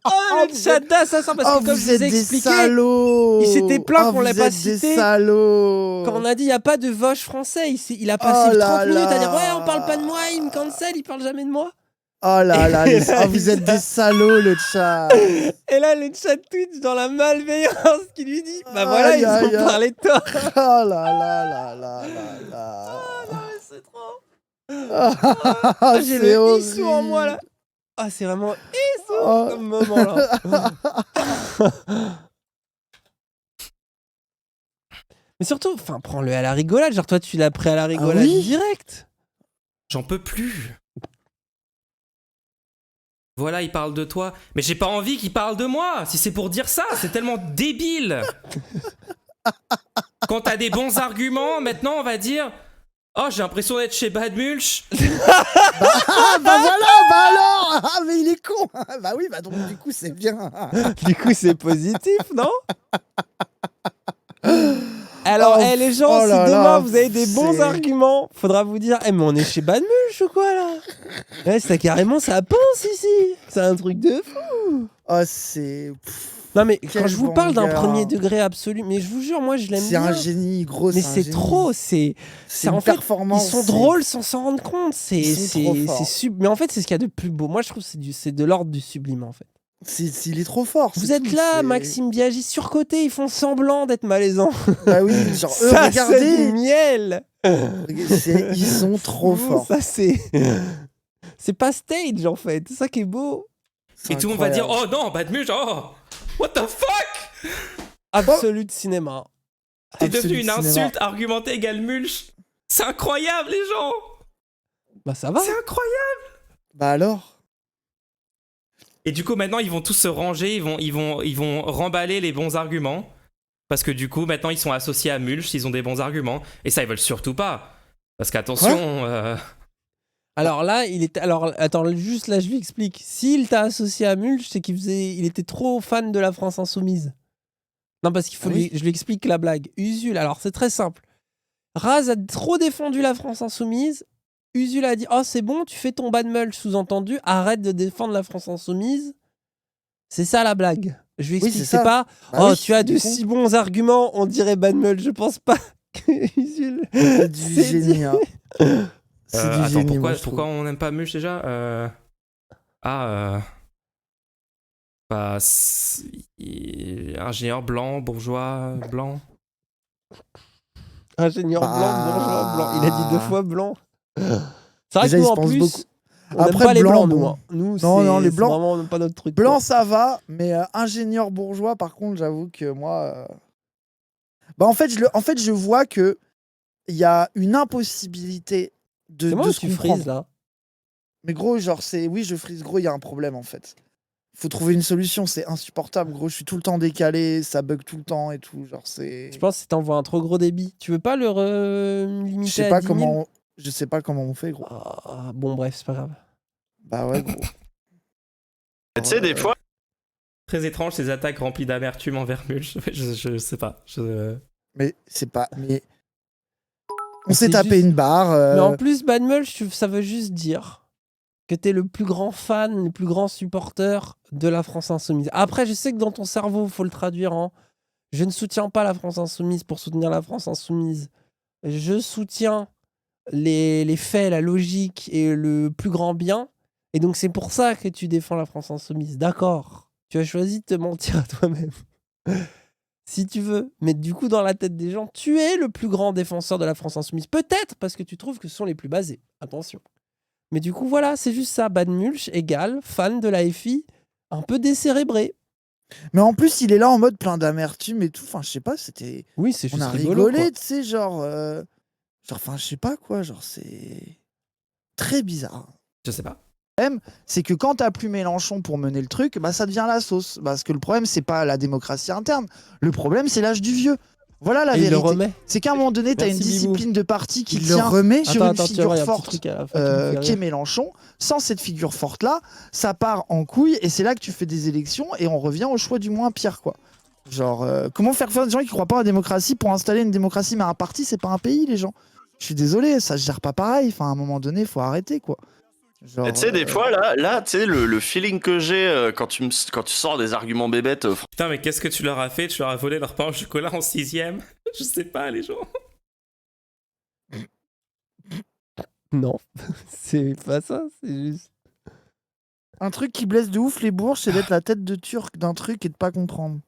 Oh, le chat d'assassin, parce Oh, que comme vous je vous êtes ai des expliqué, salauds. il s'était plaint qu'on Oh, l'ait vous pas êtes des cité. salauds. quand on a dit il n'y a pas de Vosh français, il a passé Oh 30 là minutes à dire là. ouais, on parle pas de moi, il me cancel, il parle jamais de moi. Oh là là, Et là, vous êtes des salauds, le chat. Et là, le chat Twitch dans la malveillance qui lui dit bah voilà, Aïe, ils aïe, ont aïe. parlé de toi. Oh là là là là là là. Non, mais c'est trop. Ah, J'ai c'est le issou en moi là. horrible. Ah, c'est vraiment issou Oh. comme moment là. Mais surtout, enfin, prends-le à la rigolade. Genre, toi, tu l'as pris à la rigolade oui direct. J'en peux plus. Voilà, il parle de toi. Mais j'ai pas envie qu'il parle de moi. Si c'est pour dire ça, c'est tellement débile. Quand t'as des bons arguments, maintenant on va dire oh, j'ai l'impression d'être chez Bad Mulch. Ah bah voilà, bah alors. Ah mais il est con. Bah oui, bah donc du coup c'est bien. Du coup, c'est positif, non? Alors, Oh, les gens, oh si là demain là, vous avez des bons c'est- arguments, faudra vous dire mais on est chez Bad Mulch ou quoi là? Ouais, c'est carrément, ça pense ici. C'est un truc de fou. Oh c'est... Non, mais Quel quand je vous parle d'un banger. premier degré absolu, mais je vous jure, moi je l'aime C'est bien. un génie, gros. Mais un c'est génie. trop, c'est une en fait, performance. ils sont c'est- drôles sans s'en rendre compte. Ils sont trop forts. Mais en fait, c'est ce qu'il y a de plus beau. Moi, je trouve que c'est de l'ordre du sublime, en fait. Il est trop fort. Vous c'est êtes tout, là, c'est- Maxime Biaggi, surcoté, ils font semblant d'être malaisants. Bah oui, genre eux, Ça, c'est regardez. du miel. Ils sont trop Ouh, forts. Ça, c'est... c'est pas stage, en fait. C'est ça qui est beau. C'est Et tout le monde va dire incroyable. oh non, Bad Mulch, oh, what the fuck. Absolu de cinéma. C'est Absolu devenu une cinéma. insulte argumentée égale Mulch. C'est incroyable, les gens. Bah, ça va. C'est incroyable. Bah alors. Et du coup, maintenant, ils vont tous se ranger, ils vont remballer les bons arguments. Parce que du coup, maintenant, ils sont associés à Mulch, ils ont des bons arguments. Et ça, ils veulent surtout pas. Parce qu'attention, Alors là, Alors, attends, juste là, je lui explique. S'il t'a associé à Mulch, c'est il était trop fan de la France Insoumise. Non, parce qu'il faut Ah oui. je lui explique la blague. Usul, alors c'est très simple. Raz a trop défendu la France Insoumise. Usul a dit oh, c'est bon, tu fais ton Bad Mulch, sous-entendu, arrête de défendre la France Insoumise. C'est ça la blague. Je lui Oui, explique, c'est c'est ça. pas Bah oh, oui, tu as de du coup. si bons arguments, on dirait Bad Mulch. Je pense pas que Usul. C'est du C'est génie. Hein. C'est du attends, génie. moi, je pourquoi trouve. on n'aime pas Mulch déjà bah, ingénieur blanc, bourgeois, blanc. Ingénieur Bah. blanc, bourgeois blanc. Il a dit 2 fois blanc. C'est vrai Déjà, que nous, il se en pense plus, beaucoup. on n'aime Après, pas les blanc, blancs, nous. bon. Hein. Nous, Non, les c'est blancs- vraiment pas notre truc. Blanc, quoi. ça va, mais ingénieur bourgeois, par contre, j'avoue que moi. Bah, en fait, je vois que il y a une impossibilité de, C'est moi de ou se tu comprendre. frises, là? Mais gros, genre, c'est. Oui, je frise, gros, il y a un problème, en fait. Faut trouver une solution, c'est insupportable, gros. Je suis tout le temps décalé, ça bug tout le temps et tout. Genre, c'est. Je pense que t'envoies un trop gros débit. Tu veux pas le Je limiter sais à pas 10 000? comment. Je sais pas comment on fait, gros. Ah, bon, bref, c'est pas grave. Bah ouais, gros. Tu sais, des fois, Très étrange ces attaques remplies d'amertume envers Mulch. Je sais pas. Mais c'est pas. Mais. On Mais s'est c'est tapé juste- une barre. Mais en plus, Bad Mulch, ça veut juste dire que t'es le plus grand fan, le plus grand supporter de la France Insoumise. Après, je sais que dans ton cerveau, faut le traduire en je ne soutiens pas la France Insoumise pour soutenir la France Insoumise. Je soutiens les faits, la logique et le plus grand bien. Et donc, c'est pour ça que tu défends la France Insoumise. D'accord. Tu as choisi de te mentir à toi-même. Si tu veux. Mais du coup, dans la tête des gens, tu es le plus grand défenseur de la France Insoumise. Peut-être parce que tu trouves que ce sont les plus basés. Attention. Mais du coup, voilà, c'est juste ça. Bad Mulch égale fan de la FI, un peu décérébré. Mais en plus, il est là en mode plein d'amertume et tout. Enfin, je sais pas, c'était. Oui, c'est On juste a rigolo, rigolé, quoi. tu sais, genre. Genre, enfin, je sais pas quoi, genre, c'est. Très bizarre. Je sais pas. C'est que quand t'as plus Mélenchon pour mener le truc, bah ça devient la sauce. Parce que le problème, c'est pas la démocratie interne. Le problème, c'est l'âge du vieux. Voilà la Et il le vérité. remet. C'est qu'à un moment donné, t'as une Merci, Bibou. discipline de parti qui Il le tient remet sur Attends, une tu vas voir, il y figure a un petit forte truc à la fin qui me fait qui est rire. Mélenchon. Sans cette figure forte-là, ça part en couille et c'est là que tu fais des élections et on revient au choix du moins pire, quoi. Genre, comment faire des gens qui croient pas à la démocratie pour installer une démocratie, mais un parti, c'est pas un pays, les gens. Je suis désolé, ça se gère pas pareil. Enfin, à un moment donné, faut arrêter, quoi. Genre, tu sais, des fois, là tu sais, le feeling que j'ai quand tu sors des arguments bébêtes, Putain, mais qu'est-ce que tu leur as fait? Tu leur as volé leur pain au chocolat en 6ème? Je sais pas, les gens. Non, c'est pas ça, c'est juste. Un truc qui blesse de ouf les bourges, c'est d'être la tête de turc d'un truc et de pas comprendre.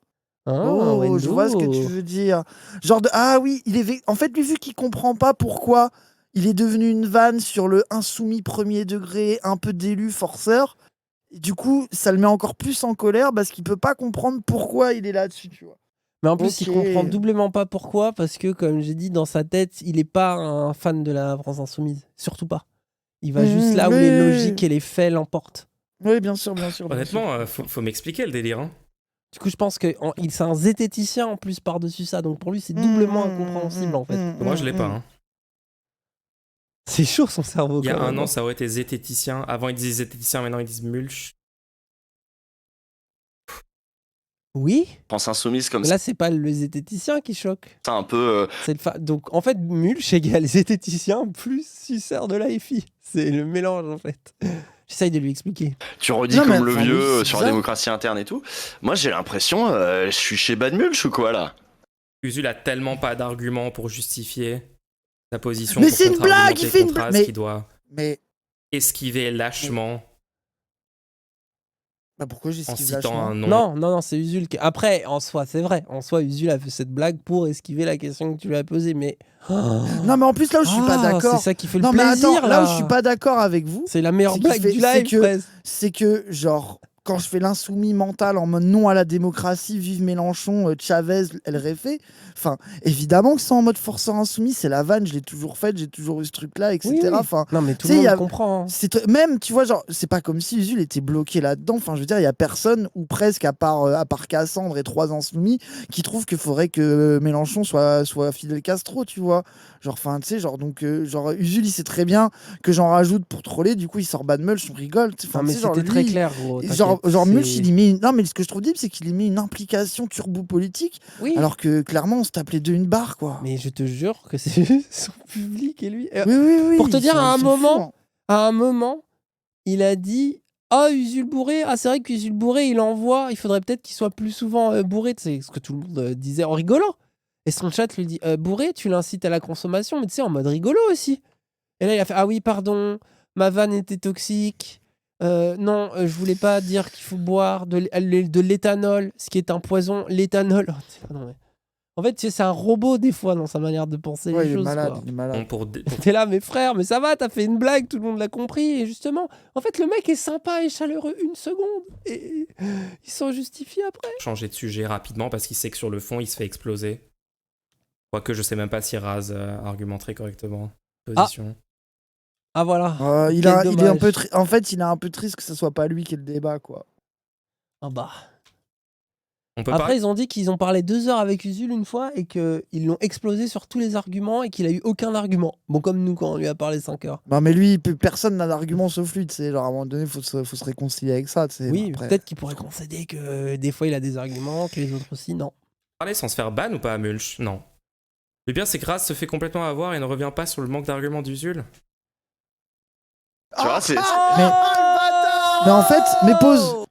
Ah, Oh, je vois ce que Wendo. tu veux dire. Genre de ah oui, en fait lui vu qu'il comprend pas pourquoi il est devenu une vanne sur le insoumis premier degré, un peu d'élu forceur. Et du coup, ça le met encore plus en colère parce qu'il peut pas comprendre pourquoi il est là-dessus, tu vois. Mais en plus, il Ok. comprend doublement pas pourquoi, parce que, comme j'ai dit, dans sa tête, il est pas un fan de la France Insoumise. Surtout pas. Il va juste là où oui, les oui, logiques oui. et les faits l'emportent. Oui, bien sûr, bien sûr. bien sûr. Honnêtement, faut m'expliquer le délire. Hein. Du coup, je pense que c'est un zététicien en plus par-dessus ça. Donc pour lui, c'est doublement incompréhensible en fait. Moi, je l'ai pas. Hein. C'est chaud son cerveau. Il y a quand même, un an, hein. ça aurait été zététicien. Avant, ils disaient zététicien, maintenant, ils disent mulch. Oui, France insoumise comme mais là, c'est pas le zététicien qui choque. ça, un peu. C'est Donc en fait, mulch égale zététicien plus suceur de la FI. C'est le mélange en fait. J'essaye de lui expliquer. Tu redis Non, mais comme le enfin, vieux oui, c'est sur la bizarre. démocratie interne et tout. Moi, j'ai l'impression, je suis chez Bad Mulch ou quoi là? Usul a tellement pas d'arguments pour justifier sa position. Mais pour c'est une blague, il contre-argumenter fait une contre blague. As, Mais- qui doit Mais esquiver lâchement bah, pourquoi en j'esquive citant lâchement un nom. Non, c'est Usul qui... Après, en soi, c'est vrai. En soi, Usul a fait cette blague pour esquiver la question que tu lui as posée, mais... Non, mais en plus, là où je suis pas Ah, d'accord. c'est ça qui fait le Non, mais plaisir, attends, là où je suis pas d'accord avec vous, C'est la meilleure c'est qu'il blague fait- du c'est live, que- presque. c'est que, genre, quand je fais l'insoumis mental en mode non à la démocratie, vive Mélenchon, Chavez, El Réfé, enfin, évidemment que c'est en mode forceur insoumis, c'est la vanne, je l'ai toujours faite, j'ai toujours eu ce truc-là, etc. Oui, oui. Enfin, Non, mais tout tu le sais, monde y a- comprend. hein. même, tu vois, genre, c'est pas comme si Usul était bloqué là-dedans. Enfin, je veux dire, il y a personne, ou presque, à part Cassandre et 3 insoumis, qui trouvent qu'il faudrait que Mélenchon soit Fidel Castro, tu vois. Genre, enfin, tu sais, genre, donc, genre, Usul, il sait très bien que j'en rajoute pour troller, du coup, il sort Bad Mulch, on rigole. Enfin, Non, mais tu sais, genre, c'était très lui, clair, gros. Genre, t'inquiète, genre Mulch, c'est- il y met non, mais ce que je trouve deep, c'est qu'il y met une implication turbo-politique, Oui, alors que clairement, on se tape les deux une barre, quoi. mais je te jure que c'est juste son public et lui. Oui, oui, oui. Pour te dire, à un ils sont moment, fous, hein. À un moment, il a dit Ah, Usul bourré. Ah, c'est vrai qu'Usul bourré, il envoie. Il faudrait peut-être qu'il soit plus souvent bourré. C'est ce que tout le monde disait en rigolant. Et son chat lui dit Bourré, tu l'incites à la consommation, mais tu sais, en mode rigolo aussi. Et là, il a fait Ah oui, pardon, ma vanne était toxique. Non, je voulais pas dire qu'il faut boire de l'éthanol, ce qui est un poison. L'éthanol. Oh, non, mais... En fait, tu sais, c'est un robot des fois dans sa manière de penser Ouais, les il est choses. malade, quoi. il est malade. Bon, pour T'es là, mes frères, mais ça va, t'as fait une blague, tout le monde l'a compris. Et justement, en fait, le mec est sympa et chaleureux une seconde. Et il s'en justifie après. changer de sujet rapidement parce qu'il sait que sur le fond, il se fait exploser. Quoique je sais même pas si Raz argumenterait correctement. Position. Ah voilà. Il Quel est un dommage. peu en fait, il est un peu triste que ce soit pas lui qui ait le débat, quoi. Ah bah. On peut Après, pas. ils ont dit qu'ils ont parlé 2 heures avec Usul une fois et qu'ils l'ont explosé sur tous les arguments et qu'il a eu aucun argument. Bon, comme nous quand on lui a parlé 5 heures. Non, mais lui, personne n'a d'argument sauf lui, tu sais. Genre, à un moment donné, faut se réconcilier avec ça, tu sais. Oui, Bon, après. peut-être qu'il pourrait concéder que des fois il a des arguments, que les autres aussi, non. Parler sans se faire ban ou pas à Mulch? Non. Le pire, c'est que Raz se fait complètement avoir et ne revient pas sur le manque d'arguments d'Usul. Tu vois, c'est. Mais en fait, mais pause.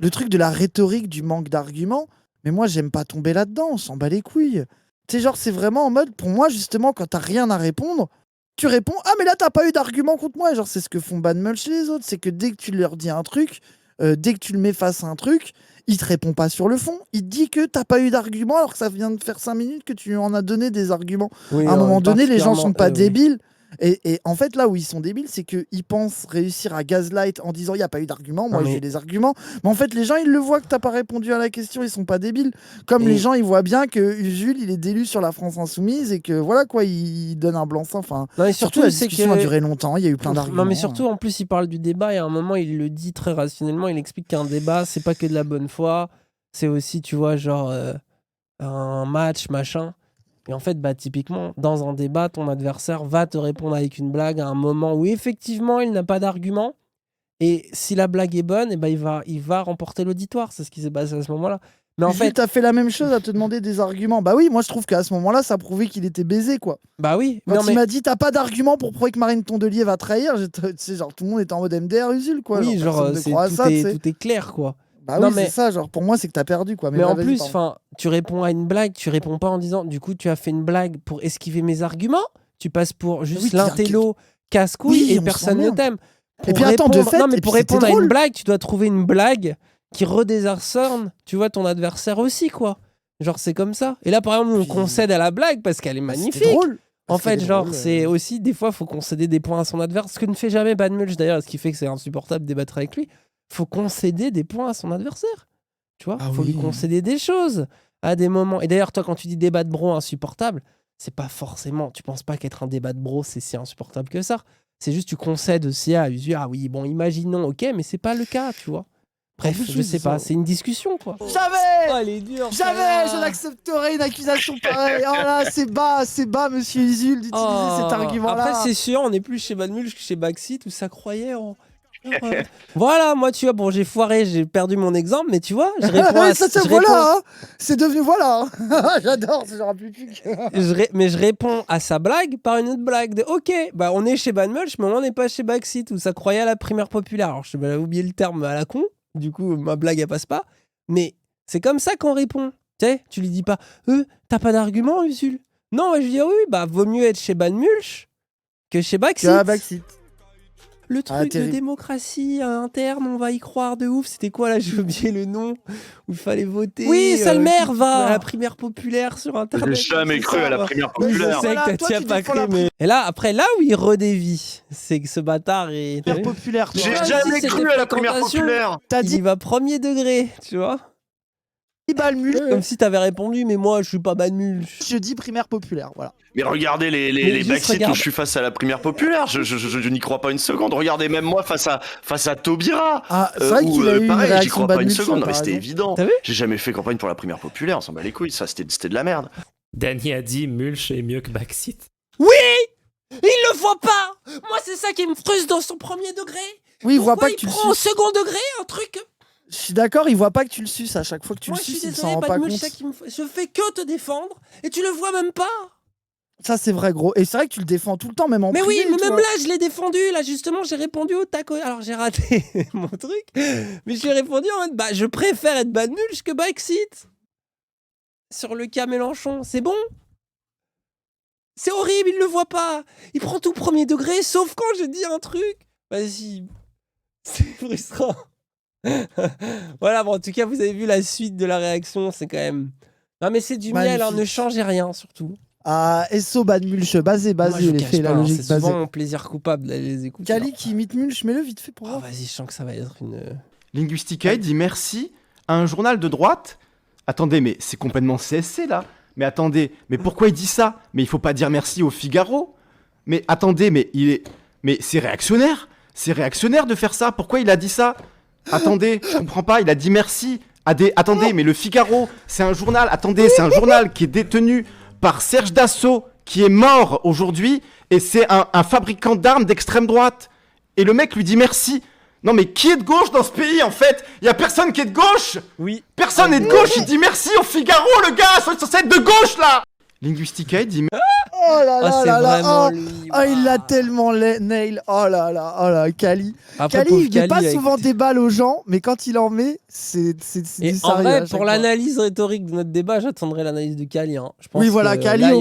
Le truc de la rhétorique du manque d'arguments, mais moi, j'aime pas tomber là-dedans, on s'en bat les couilles. Tu sais, genre, c'est vraiment en mode, pour moi, justement, quand t'as rien à répondre, tu réponds ah, mais là, t'as pas eu d'argument contre moi. Genre, c'est ce que font Bad Mulch chez les autres, c'est que dès que tu leur dis un truc, dès que tu le mets face à un truc, il te répond pas sur le fond. Il te dit que t'as pas eu d'argument alors que ça vient de faire 5 minutes que tu lui en as donné des arguments. Oui, À un moment donné, les gens sont pas oui. débiles. Et en fait, là où ils sont débiles, c'est qu'ils pensent réussir à gaslight en disant il n'y a pas eu d'argument, moi Non, mais- j'ai des arguments. Mais en fait, les gens, ils le voient que t'as pas répondu à la question, ils sont pas débiles. Comme Et- les gens, ils voient bien que Usul, il est d'élu sur la France Insoumise et que voilà quoi, il donne un blanc-seing. Enfin, Non, et surtout, surtout, la c'est discussion a que. duré longtemps, il y a eu plein d'arguments. Non, mais surtout, en plus, il parle du débat et à un moment, il le dit très rationnellement. Il explique qu'un débat, c'est pas que de la bonne foi, c'est aussi, tu vois, genre un match, machin. Et en fait, bah, typiquement, dans un débat, ton adversaire va te répondre avec une blague à un moment où effectivement, il n'a pas d'argument. Et si la blague est bonne, et ben il va remporter l'auditoire. C'est ce qui s'est passé à ce moment-là. Mais en Usul, fait, t'as fait la même chose à te demander des arguments. Bah oui, moi je trouve qu'à ce moment-là, ça prouvait qu'il était baisé quoi. bah oui. Quand Non, il mais m'a dit t'as pas d'argument pour prouver que Marine Tondelier va trahir, tu sais, genre tout le monde était en mode MDR Usul quoi. oui, genre, personne ne croit à ça, tu sais. tout est clair, quoi. Bah Non, oui, mais- c'est ça, genre pour moi c'est que t'as perdu quoi. Mais bah, en vas-y, plus, pardon. enfin, tu réponds à une blague, tu réponds pas en disant du coup tu as fait une blague pour esquiver mes arguments. Tu passes pour juste Oui, l'intello casse-couille Oui, et on personne ne s'emmerde. t'aime. pour Et puis attends, de répondre- fait, non, mais et pour puis c'était répondre à une drôle. blague, tu dois trouver une blague qui redésarçonne, tu vois, ton adversaire aussi, quoi. Genre, c'est comme ça. Et là, par exemple, on Puis- concède à la blague parce qu'elle est Bah, magnifique. C'était drôle. En C'était fait, genre, drôle, c'est aussi, des fois, faut concéder des points à son adversaire. Ce que ne fait jamais Bad Mulch, d'ailleurs, et ce qui fait que c'est insupportable de débattre avec lui. Faut concéder des points à son adversaire. Tu vois, Ah faut lui oui. concéder des choses à des moments. Et d'ailleurs, toi, quand tu dis débat de bro insupportable, c'est pas forcément. Tu penses pas qu'être un débat de bro, c'est si insupportable que ça. C'est juste, tu concèdes aussi à usure. Ah oui, bon, imaginons, ok, mais c'est pas le cas, tu vois. Bref, En plus, je oui, sais c'est pas, ça. c'est une discussion, quoi. Jamais. elle est dure. Jamais je n'accepterai une accusation pareille. Oh là, c'est bas, monsieur Isul, d'utiliser cet argument-là. Après, c'est sûr, on est plus chez Bad Mulch que chez Backseat où ça croyait en. Voilà, moi, tu vois, bon, j'ai foiré, j'ai perdu mon exemple, mais tu vois, je réponds à ça, je réponds- voilà, hein. C'est devenu voilà. hein. J'adore ce genre de public. mais je réponds à sa blague par une autre blague. De, ok, bah on est chez Bad Mulch, mais on n'est pas chez Backseat où ça croyait à la primaire populaire. Alors, j'avais oublié le terme à la con, du coup, ma blague, elle passe pas. Mais c'est comme ça qu'on répond. Tu sais, tu lui dis pas, t'as pas d'argument, Usul? Non, moi, je dis, oui, bah, vaut mieux être chez Bad Mulch que chez Backseat. Backseat. Le truc de terrible. démocratie interne, on va y croire de ouf. C'était quoi là? J'ai oublié le nom où il fallait voter. Oui, sale mère, à va. la primaire populaire sur internet. J'ai jamais c'est cru ça, à la bah. primaire Oui, je populaire. sais Voilà, que toi, t'y as tu pas défends cru, la mais. Et là, après, là où il redévie, c'est que ce bâtard est. Primaire populaire, toi. J'ai Ah, si, jamais c'était cru à la primaire fréquentation. populaire. T'as Il dit y va premier degré, tu vois. Bad Mulch. Comme si t'avais répondu, mais moi, je suis pas Bad Mulch. Je dis primaire populaire, voilà. Mais regardez les juste backseats regarde. où je suis face à la primaire populaire. Je n'y crois pas une seconde. Regardez même moi face à Taubira. Ah, c'est vrai Où, qu'il a eu une pareil, j'y réaction crois pas Bad une Mulch, seconde. Non, t'as mais c'était raison. évident. T'as vu J'ai jamais fait campagne pour la primaire populaire. On s'en bat les couilles. Ça, c'était de la merde. Danny a dit Mulch est mieux que Backseat. Oui! Il le voit pas! Moi, c'est ça qui me frustre dans son premier degré. Oui, il voit Pourquoi pas que tu le prend au suces. second degré un truc. Je suis d'accord, il voit pas que tu le suces à chaque fois que tu Moi, le je suis suces, il s'en désolé, rend Bad pas Mulch, compte. ça qui me je fais que te défendre et tu le vois même pas. Ça, c'est vrai, gros. Et c'est vrai que tu le défends tout le temps, même en Mais privé, oui, mais tu même vois. là, je l'ai défendu. Là, justement, j'ai répondu au tac. Alors, j'ai raté mon truc, mais j'ai répondu en mode bah, je préfère être Bad Mulch que Backseat. Sur le cas Mélenchon, c'est bon? C'est horrible, il le voit pas. Il prend tout premier degré, sauf quand je dis un truc. Vas-y, c'est frustrant. Voilà, bon, en tout cas, vous avez vu la suite de la réaction, c'est quand même. Non, mais c'est du miel, hein, Magnifique. ne changez rien surtout. Ah, SO Bad Mulch, basé, Moi, je les cache faits, pas, la hein, logique c'est souvent basée. mon plaisir coupable d'aller les écouter. Kali qui imite Mulch, mets-le vite fait pour Oh, voir. vas-y, je sens que ça va être une. Linguistica dit merci à un journal de droite. Attendez, mais c'est complètement CSC là. Mais attendez, mais pourquoi il dit ça? Mais il faut pas dire merci au Figaro. Mais attendez, mais c'est réactionnaire. C'est réactionnaire de faire ça. Pourquoi il a dit ça? Attendez, je comprends pas. Il a dit merci à des. Attendez, mais le Figaro, c'est un journal. Attendez, c'est un journal qui est détenu par Serge Dassault, qui est mort aujourd'hui, et c'est un fabricant d'armes d'extrême droite. Et le mec lui dit merci. Non mais qui est de gauche dans ce pays en fait? Il y a personne qui est de gauche. Oui. Personne n'est de gauche. Il dit merci au Figaro, le gars. Soyez censé être de gauche là. Linguistica il dit Oh là Oh, là c'est là là, vraiment oh. lui. Ah, il l'a waouh. tellement nail. Oh là, Kali. Après, Kali, pauvre il met pas Kali, souvent avec- des balles aux gens, mais quand il en met, c'est Et du en sérieux à vrai, chaque pour fois. l'analyse rhétorique de notre débat, j'attendrai l'analyse de Kali. Hein. Je pense Oui, voilà, que Kali, là, il y au